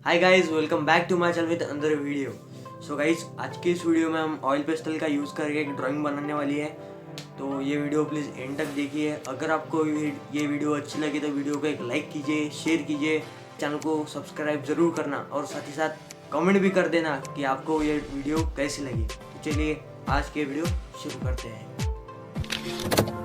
Hi guys, welcome back to my channel with another video. So guys, आज की इस video में हम ऑयल पेस्टल का यूज़ करके एक ड्राइंग बनाने वाली है। तो ये वीडियो प्लीज़ एंड तक देखिए। अगर आपको ये वीडियो अच्छी लगी तो वीडियो को एक लाइक कीजिए, शेयर कीजिए, चैनल को सब्सक्राइब ज़रूर करना और साथ ही साथ कमेंट भी कर देना कि आपको ये वीडियो कैसी लगी। तो चलिए आज के वीडियो शुरू करते हैं।